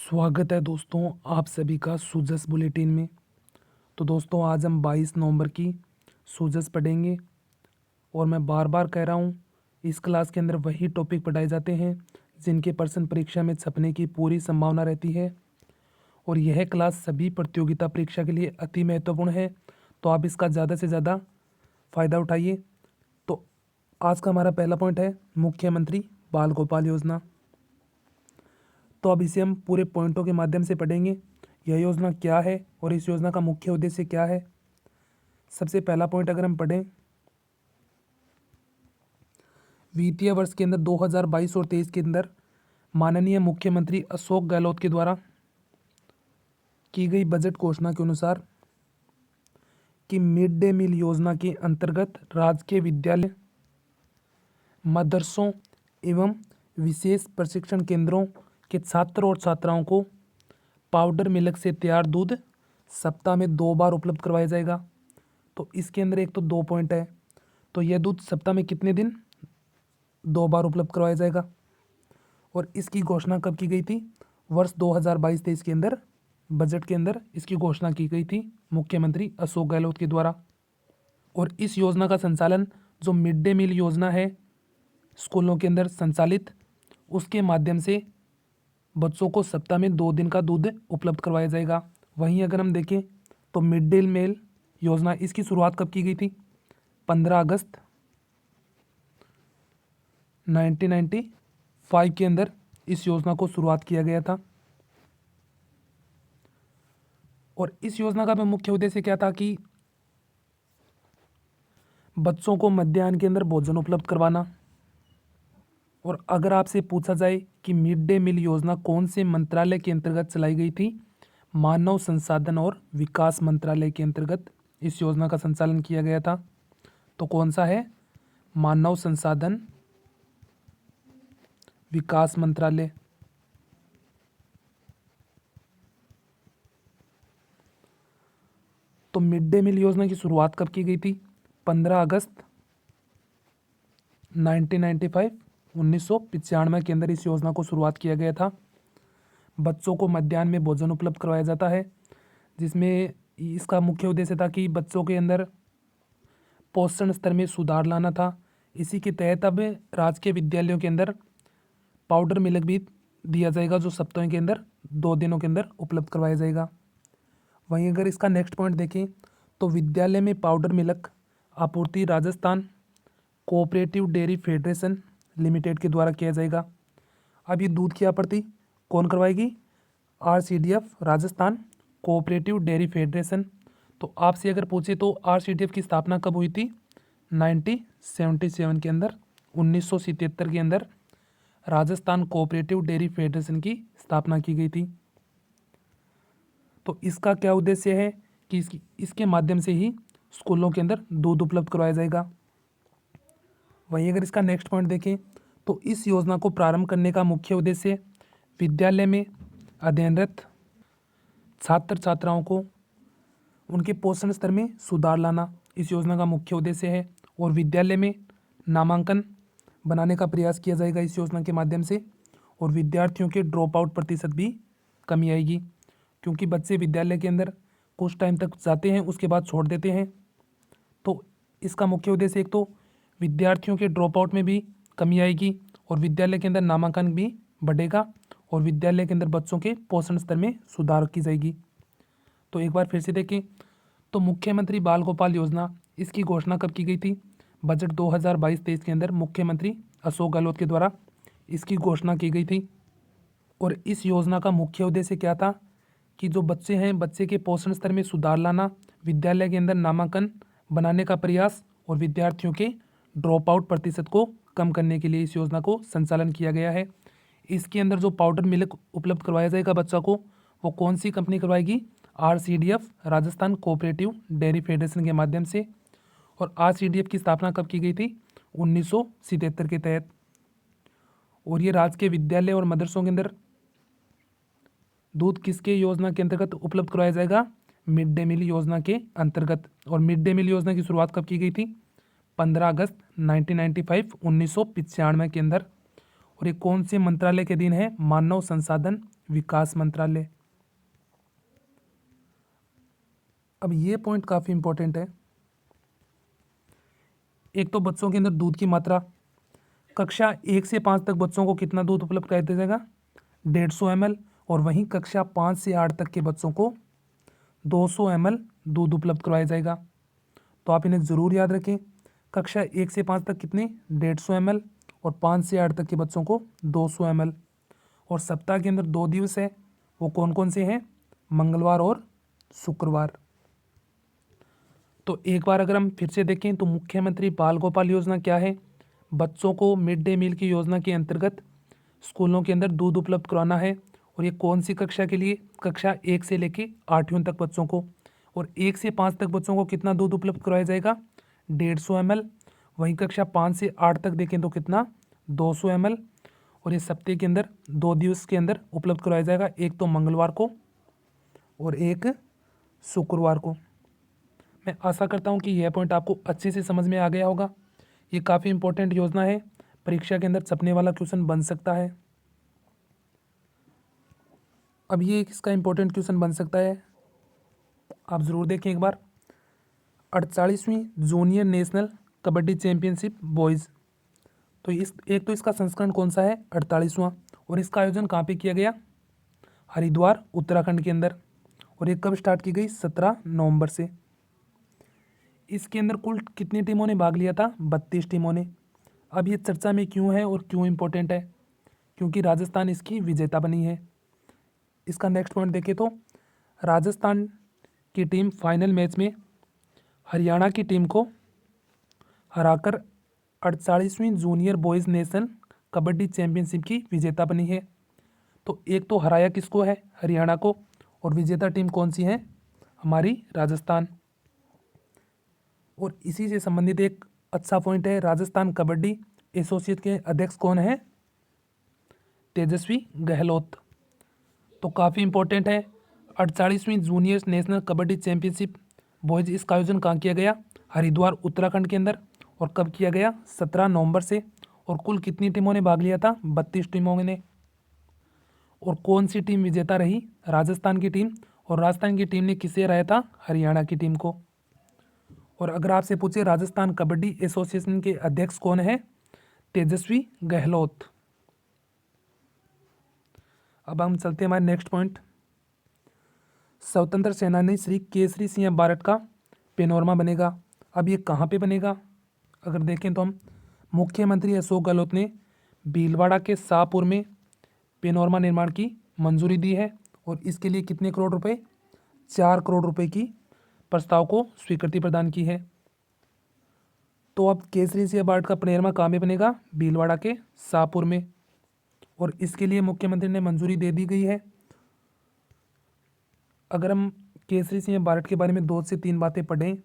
स्वागत है दोस्तों आप सभी का सूजस बुलेटिन में। तो दोस्तों आज हम 22 नवंबर की सूजस पढ़ेंगे और मैं बार बार कह रहा हूँ इस क्लास के अंदर वही टॉपिक पढ़ाए जाते हैं जिनके प्रश्न परीक्षा में छपने की पूरी संभावना रहती है और यह क्लास सभी प्रतियोगिता परीक्षा के लिए अति महत्वपूर्ण है। तो आप इसका ज़्यादा से ज़्यादा फ़ायदा उठाइए। तो आज का हमारा पहला पॉइंट है मुख्यमंत्री बाल गोपाल योजना। तो अब इसे हम पूरे पॉइंटों के माध्यम से पढ़ेंगे। यह योजना क्या है और इस योजना का मुख्य उद्देश्य क्या है। सबसे पहला पॉइंट अगर हम पढ़ें, वित्तीय वर्ष के अंदर 2022 और 23 के अंदर माननीय मुख्यमंत्री अशोक गहलोत के द्वारा की गई बजट घोषणा के अनुसार कि मिड डे मील योजना के अंतर्गत राजकीय विद्यालय, मदरसों एवं विशेष प्रशिक्षण केंद्रों के छात्र और छात्राओं को पाउडर मिल्क से तैयार दूध सप्ताह में 2 बार उपलब्ध करवाया जाएगा। तो इसके अंदर एक तो 2 पॉइंट है, तो यह दूध सप्ताह में कितने दिन 2 बार उपलब्ध करवाया जाएगा और इसकी घोषणा कब की गई थी? वर्ष 2022-23 के अंदर बजट के अंदर इसकी घोषणा की गई थी मुख्यमंत्री अशोक गहलोत के द्वारा। और इस योजना का संचालन जो मिड डे मील योजना है स्कूलों के अंदर संचालित, उसके माध्यम से बच्चों को सप्ताह में 2 दिन का दूध उपलब्ध करवाया जाएगा। वहीं अगर हम देखें तो मिड डे मील योजना इसकी शुरुआत कब की गई थी? 15 अगस्त 1995 के अंदर इस योजना को शुरुआत किया गया था। और इस योजना का मुख्य उद्देश्य क्या था कि बच्चों को मध्याह्न के अंदर भोजन उपलब्ध करवाना। और अगर आपसे पूछा जाए कि मिड डे मील योजना कौन से मंत्रालय के अंतर्गत चलाई गई थी? मानव संसाधन और विकास मंत्रालय के अंतर्गत इस योजना का संचालन किया गया था। तो कौन सा है? मानव संसाधन विकास मंत्रालय। तो मिड डे मील योजना की शुरुआत कब की गई थी? 15 अगस्त 1995 के अंदर इस योजना को शुरुआत किया गया था। बच्चों को मध्याह्न में भोजन उपलब्ध करवाया जाता है, जिसमें इसका मुख्य उद्देश्य था कि बच्चों के अंदर पोषण स्तर में सुधार लाना था। इसी के तहत अब राजकीय विद्यालयों के अंदर पाउडर मिल्क भी दिया जाएगा, जो सप्ताह के अंदर 2 दिनों के अंदर उपलब्ध करवाया जाएगा। वहीं अगर इसका नेक्स्ट पॉइंट देखें तो विद्यालय में पाउडर मिल्क आपूर्ति Rajasthan cooperative dairy federation limited के द्वारा किया जाएगा। अब ये दूध की आपूर्ति कौन करवाएगी? RCDF Rajasthan cooperative dairy federation. तो आपसे अगर पूछे तो RCDF की स्थापना कब हुई थी? 1977 के अंदर, 1977 के अंदर राजस्थान कोऑपरेटिव डेयरी फेडरेशन की स्थापना की गई थी। तो इसका क्या उद्देश्य है कि इसके माध्यम से ही स्कूलों के अंदर दूध उपलब्ध करवाया जाएगा। वहीं अगर इसका नेक्स्ट पॉइंट देखें तो इस योजना को प्रारंभ करने का मुख्य उद्देश्य विद्यालय में अध्ययनरत छात्र छात्राओं को उनके पोषण स्तर में सुधार लाना इस योजना का मुख्य उद्देश्य है। और विद्यालय में नामांकन बनाने का प्रयास किया जाएगा इस योजना के माध्यम से। और विद्यार्थियों के ड्रॉप आउट प्रतिशत भी कमी आएगी, क्योंकि बच्चे विद्यालय के अंदर कुछ टाइम तक जाते हैं, उसके बाद छोड़ देते हैं। तो इसका मुख्य उद्देश्य एक तो विद्यार्थियों के ड्रॉप आउट में भी कमी आएगी और विद्यालय के अंदर नामांकन भी बढ़ेगा और विद्यालय के अंदर बच्चों के पोषण स्तर में सुधार की जाएगी। तो एक बार फिर से देखें तो मुख्यमंत्री बाल गोपाल योजना इसकी घोषणा कब की गई थी? बजट 2022-23 के अंदर मुख्यमंत्री अशोक गहलोत के द्वारा इसकी घोषणा की गई थी। और इस योजना का मुख्य उद्देश्य क्या था कि जो बच्चे हैं, बच्चे के पोषण स्तर में सुधार लाना, विद्यालय के अंदर नामांकन बनाने का प्रयास और विद्यार्थियों के ड्रॉप आउट प्रतिशत को कम करने के लिए इस योजना को संचालन किया गया है। इसके अंदर जो पाउडर मिल्क उपलब्ध करवाया जाएगा बच्चा को, वो कौन सी कंपनी करवाएगी? RCDF Rajasthan cooperative dairy federation के माध्यम से। और RCDF की स्थापना कब की गई थी? 1977 के तहत। और ये राजकीय विद्यालय और मदरसों के अंदर दूध किसके योजना के अंतर्गत उपलब्ध करवाया जाएगा? मिड डे मील योजना के अंतर्गत। और मिड डे मील योजना की शुरुआत कब की गई थी? 15 अगस्त 1995 के अंदर। और ये कौन से मंत्रालय के अधीन है? मानव संसाधन विकास मंत्रालय। अब ये पॉइंट काफ़ी इंपॉर्टेंट है। एक तो बच्चों के अंदर दूध की मात्रा, कक्षा 1 से 5 तक बच्चों को कितना दूध उपलब्ध कराया जाएगा? 150 ml, और वहीं कक्षा 5 से 8 तक के बच्चों को 200 ml दूध उपलब्ध करवाया जाएगा। तो आप इन्हें ज़रूर याद रखें। कक्षा 1 से 5 तक कितने? 150 ml, और 5 से 8 तक के बच्चों को 200 ml। और सप्ताह के अंदर 2 दिवस है, वो कौन कौन से हैं? मंगलवार और शुक्रवार। तो एक बार अगर हम फिर से देखें तो मुख्यमंत्री बाल गोपाल योजना क्या है? बच्चों को मिड डे मील की योजना के अंतर्गत स्कूलों के अंदर दूध उपलब्ध कराना है। और ये कौन सी कक्षा के लिए? कक्षा 1 से लेके 8वीं तक बच्चों को। और 1 से 5 तक बच्चों को कितना दूध उपलब्ध कराया जाएगा? 150 ml। वहीं कक्षा 5 से 8 तक देखें तो कितना? 200 ml। और ये सप्ताह के अंदर 2 दिवस के अंदर उपलब्ध कराया जाएगा, एक तो मंगलवार को और एक शुक्रवार को। मैं आशा करता हूँ कि यह पॉइंट आपको अच्छे से समझ में आ गया होगा। ये काफ़ी इंपॉर्टेंट योजना है, परीक्षा के अंदर छपने वाला क्वेश्चन बन सकता है। अब ये किसका इंपॉर्टेंट क्वेश्चन बन सकता है, आप ज़रूर देखें एक बार। 48वीं junior national kabaddi championship boys. तो एक तो इसका संस्करण कौन सा है? 48वां। और इसका आयोजन कहाँ पे किया गया? हरिद्वार उत्तराखंड के अंदर। और ये कब स्टार्ट की गई? 17 नवंबर से। इसके अंदर कुल कितनी टीमों ने भाग लिया था? 32 टीमों ने। अब ये चर्चा में क्यों है और क्यों इम्पोर्टेंट है? क्योंकि राजस्थान इसकी विजेता बनी है। इसका नेक्स्ट पॉइंट देखें तो राजस्थान की टीम फाइनल मैच में हरियाणा की टीम को हराकर 48वीं junior boys national kabaddi championship की विजेता बनी है। तो एक तो हराया किसको है? हरियाणा को। और विजेता टीम कौन सी है? हमारी राजस्थान। और इसी से संबंधित एक अच्छा पॉइंट है, राजस्थान कबड्डी एसोसिएशन के अध्यक्ष कौन है? तेजस्वी गहलोत। तो काफ़ी इंपॉर्टेंट है। 48वीं junior national kabaddi championship boys, इसका आयोजन कहाँ किया गया? हरिद्वार उत्तराखंड के अंदर। और कब किया गया? 17 नवंबर से। और कुल कितनी टीमों ने भाग लिया था? 32 टीमों ने। और कौन सी टीम विजेता रही? राजस्थान की टीम। और राजस्थान की टीम ने किसे हराया था? हरियाणा की टीम को। और अगर आपसे पूछे राजस्थान कबड्डी एसोसिएशन के अध्यक्ष कौन है? तेजस्वी गहलोत। अब हम चलते हैं हमारे नेक्स्ट पॉइंट। स्वतंत्र सेनानी श्री केसरी सिंह बारट का पेनोरमा बनेगा। अब ये कहाँ पे बनेगा? अगर देखें तो हम मुख्यमंत्री अशोक गहलोत ने भीलवाड़ा के शाहपुर में पेनोरमा निर्माण की मंजूरी दी है। और इसके लिए कितने करोड़ रुपए? 4 करोड़ रुपए की प्रस्ताव को स्वीकृति प्रदान की है। तो अब केसरी सिंह बारट का पेनोरमा कहाँ पे बनेगा? भीलवाड़ा के शाहपुर में। और इसके लिए मुख्यमंत्री ने मंजूरी दे दी गई है। अगर हम केसरी सिंह बारट के बारे में 2 से 3 बातें पढ़ें,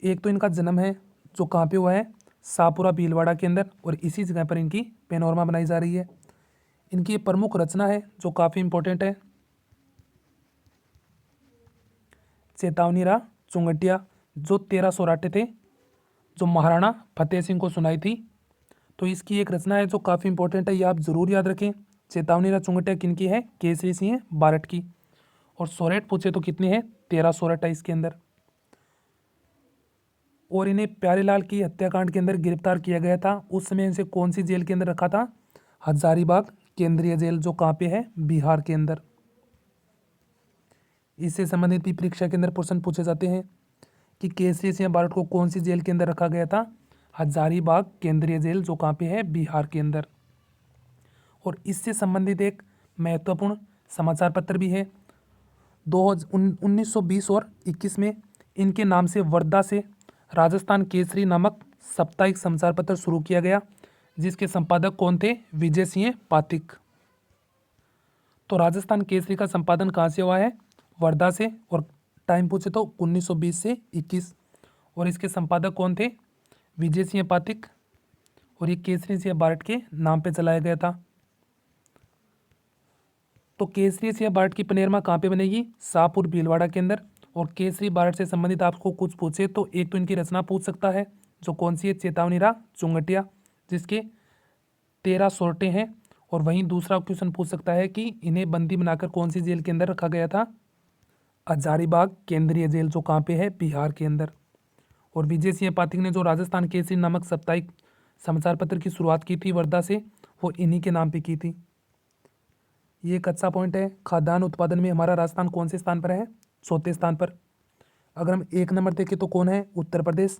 एक तो इनका जन्म है जो कहाँ पे हुआ है? शाहपुरा भीलवाड़ा के अंदर। और इसी जगह पर इनकी पेनोरमा बनाई जा रही है। इनकी ये प्रमुख रचना है जो काफ़ी इंपॉर्टेंट है, चेतावनी राह चुंगटिया, जो 13 सौराठे थे, जो महाराणा फतेह सिंह को सुनाई थी। तो इसकी एक रचना है जो काफ़ी इंपॉर्टेंट है, ये आप ज़रूर याद रखें। चेतावनी राह चुंगटिया किनकी है? केसरी सिंह बारट की। और सोरेट पूछे तो कितने हैं? 13 सोरेट है इसके अंदर। और इन्हें प्यारेलाल की हत्याकांड के अंदर गिरफ्तार किया गया था। उस समय इनसे कौन सी जेल के अंदर रखा था? हजारीबाग केंद्रीय जेल, जो कहाँ पे है? बिहार के अंदर। इससे संबंधित भी परीक्षा के अंदर प्रश्न पूछे जाते हैं कि केसरी सिंह बारट को कौन सी जेल के अंदर रखा गया था? हजारीबाग केंद्रीय जेल, जो कहाँ पे है? बिहार के अंदर। और इससे संबंधित एक महत्वपूर्ण समाचार पत्र भी है। 1920 और 21 में इनके नाम से वर्धा से राजस्थान केसरी नामक साप्ताहिक समाचार पत्र शुरू किया गया, जिसके संपादक कौन थे? विजय सिंह पातिक। तो राजस्थान केसरी का संपादन कहाँ से हुआ है? वर्धा से। और टाइम पूछे तो 1920 से 21। और इसके संपादक कौन थे? विजय सिंह पातिक। और ये केसरी सिंह बारट के नाम पे चलाया गया था। तो केसरी सिंह बारट की पेनोरमा कहाँ पे बनेगी? शाहपुर भीलवाड़ा के अंदर। और केसरी बारट से संबंधित आपको कुछ पूछे तो एक तो इनकी रचना पूछ सकता है, जो कौन सी है? चेतावनी राह चुंगटिया, जिसके 13 सोरठे हैं। और वहीं दूसरा क्वेश्चन पूछ सकता है कि इन्हें बंदी बनाकर कौन सी जेल के अंदर रखा गया था? हजारीबाग केंद्रीय जेल, जो कहाँ पे है? बिहार के अंदर। और विजय सिंह पाठक ने जो राजस्थान केसरी नामक साप्ताहिक समाचार पत्र की शुरुआत की थी वर्धा से, वो इन्हीं के नाम पे की थी। ये एक अच्छा पॉइंट है। खाद्यान्न उत्पादन में हमारा राजस्थान कौन से स्थान पर है? चौथे स्थान पर। अगर हम 1 नंबर देखें तो कौन है? उत्तर प्रदेश,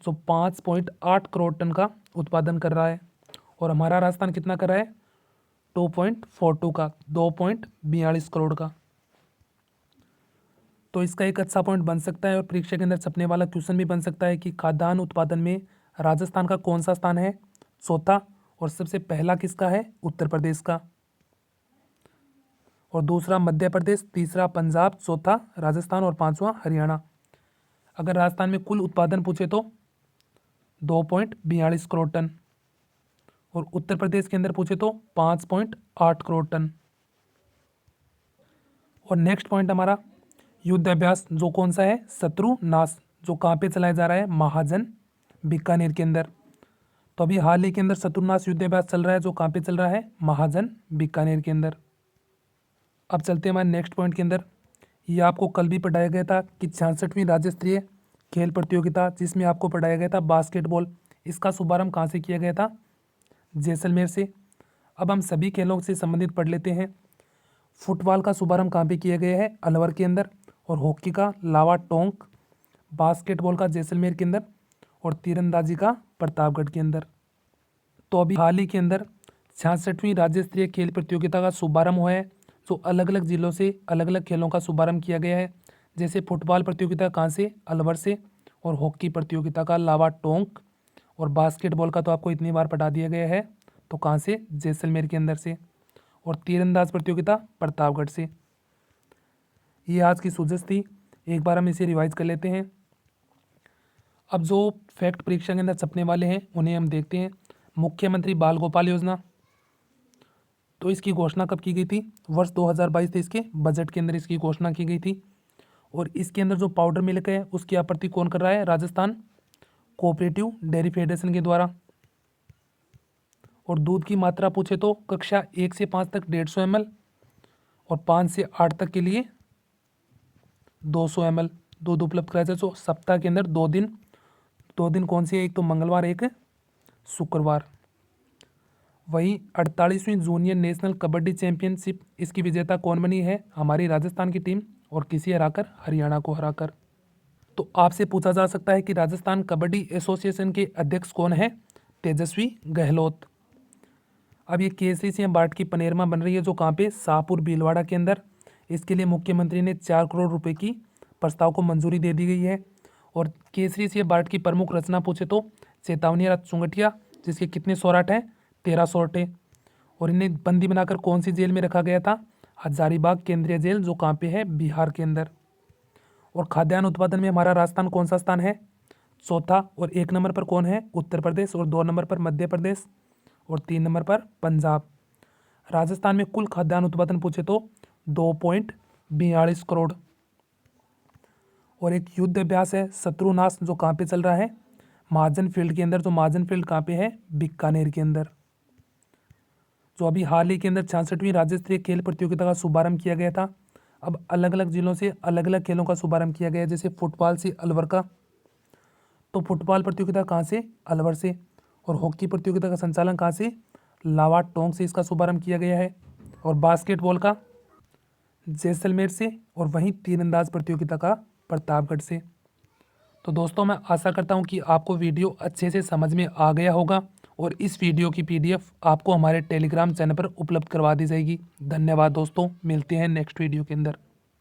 जो 5.8 करोड़ टन का उत्पादन कर रहा है। और हमारा राजस्थान कितना कर रहा है? 2.42 का, 2.42 करोड़ का। तो इसका एक अच्छा पॉइंट बन सकता है और परीक्षा के अंदर छपने वाला क्वेश्चन भी बन सकता है कि खाद्यान्न उत्पादन में राजस्थान का कौन सा स्थान है? चौथा। और सबसे पहला किसका है? उत्तर प्रदेश का। और दूसरा मध्य प्रदेश, तीसरा पंजाब, चौथा राजस्थान और पांचवा हरियाणा। अगर राजस्थान में कुल उत्पादन पूछे तो 2.42 करोड़ टन। और उत्तर प्रदेश के अंदर पूछे तो 5.8 करोड़ टन। और नेक्स्ट पॉइंट हमारा युद्ध अभ्यास, जो कौन सा है? शत्रु नाश, जो कहाँ पे चलाया जा रहा है? महाजन बीकानेर के अंदर। तो अभी हाल ही के अंदर शत्रुनाश युद्ध अभ्यास चल रहा है, जो कहाँ पे चल रहा है? महाजन बीकानेर के अंदर। अब चलते हैं हमारे नेक्स्ट पॉइंट के अंदर। ये आपको कल भी पढ़ाया गया था कि 66वीं राज्य स्तरीय खेल प्रतियोगिता, जिसमें आपको पढ़ाया गया था बास्केटबॉल, इसका शुभारंभ कहाँ से किया गया था? जैसलमेर से। अब हम सभी खेलों से संबंधित पढ़ लेते हैं। फुटबॉल का शुभारंभ कहाँ पे किया गया है? अलवर के अंदर। और हॉकी का लावा टोंक, बास्केटबॉल का जैसलमेर के अंदर, और तीरंदाजी का प्रतापगढ़ के अंदर। तो अभी हाल ही के अंदर 66वीं राज्य स्तरीय खेल प्रतियोगिता का शुभारंभ हुआ है, जो अलग अलग जिलों से अलग अलग खेलों का शुभारंभ किया गया है। जैसे फुटबॉल प्रतियोगिता कहाँ से? अलवर से। और हॉकी प्रतियोगिता का लावा टोंक। और बास्केटबॉल का तो आपको इतनी बार पढ़ा दिया गया है, तो कहाँ से? जैसलमेर के अंदर से। और तीरंदाज प्रतियोगिता प्रतापगढ़ से। ये आज की सूझबूझ थी, एक बार हम इसे रिवाइज कर लेते हैं। अब जो फैक्ट परीक्षा के अंदर छपने वाले हैं उन्हें हम देखते हैं। मुख्यमंत्री बाल गोपाल योजना, तो इसकी घोषणा कब की गई थी? वर्ष 2022 थे, इसके बजट के अंदर इसकी घोषणा की गई थी। और इसके अंदर जो पाउडर मिल्क है उसकी आपूर्ति कौन कर रहा है? राजस्थान कोऑपरेटिव डेयरी फेडरेशन के द्वारा। और दूध की मात्रा पूछे तो कक्षा 1 से 5 तक 150 ml, और 5 से 8 तक के लिए 200 ml दूध उपलब्ध कराया जाए। तो सप्ताह के अंदर 2 दिन, 2 दिन कौन से? एक तो मंगलवार, एक शुक्रवार। वहीं 48वीं जूनियर नेशनल कबड्डी चैंपियनशिप, इसकी विजेता कौन बनी है? हमारी राजस्थान की टीम, और किसी हराकर? हरियाणा को हराकर। तो आपसे पूछा जा सकता है कि राजस्थान कबड्डी एसोसिएशन के अध्यक्ष कौन है? तेजस्वी गहलोत। अब ये केसरी सिंह बाट की पनेरमा बन रही है, जो कहाँ पे? शाहपुर भीलवाड़ा के अंदर। इसके लिए मुख्यमंत्री ने 4 करोड़ रुपए की प्रस्ताव को मंजूरी दे दी गई है। और केसरी सिंह बाट की प्रमुख रचना पूछे तो चेतावनी राज चुंगटिया, जिसके कितने सोराठ हैं? 13 सोरठे। और इन्हें बंदी बनाकर कौन सी जेल में रखा गया था? हजारीबाग केंद्रीय जेल, जो कहाँ पे है? बिहार के अंदर। और खाद्यान्न उत्पादन में हमारा राजस्थान कौन सा स्थान है? चौथा। और 1 नंबर पर कौन है? उत्तर प्रदेश। और 2 नंबर पर मध्य प्रदेश। और 3 नंबर पर पंजाब। राजस्थान में कुल खाद्यान्न उत्पादन पूछे तो 2.42 करोड़। और एक युद्ध अभ्यास है शत्रुनाश, जो कहाँ पे चल रहा है? महाजन फील्ड के अंदर। जो महाजन फील्ड कहाँ पे है? बीकानेर के अंदर। जो अभी हाल ही के अंदर 66वीं राज्य स्तरीय खेल प्रतियोगिता का शुभारंभ किया गया था। अब अलग अलग जिलों से अलग अलग खेलों का शुभारंभ किया गया है। जैसे फुटबॉल से अलवर का, तो फुटबॉल प्रतियोगिता कहाँ से? अलवर से। और हॉकी प्रतियोगिता का संचालन कहाँ से? लावा टोंक से इसका शुभारंभ किया गया है। और बास्केटबॉल का जैसलमेर से। और वहीं तीरंदाज प्रतियोगिता का प्रतापगढ़ से। तो दोस्तों, मैं आशा करता हूं कि आपको वीडियो अच्छे से समझ में आ गया होगा, और इस वीडियो की PDF आपको हमारे टेलीग्राम चैनल पर उपलब्ध करवा दी जाएगी। धन्यवाद दोस्तों, मिलते हैं नेक्स्ट वीडियो के अंदर।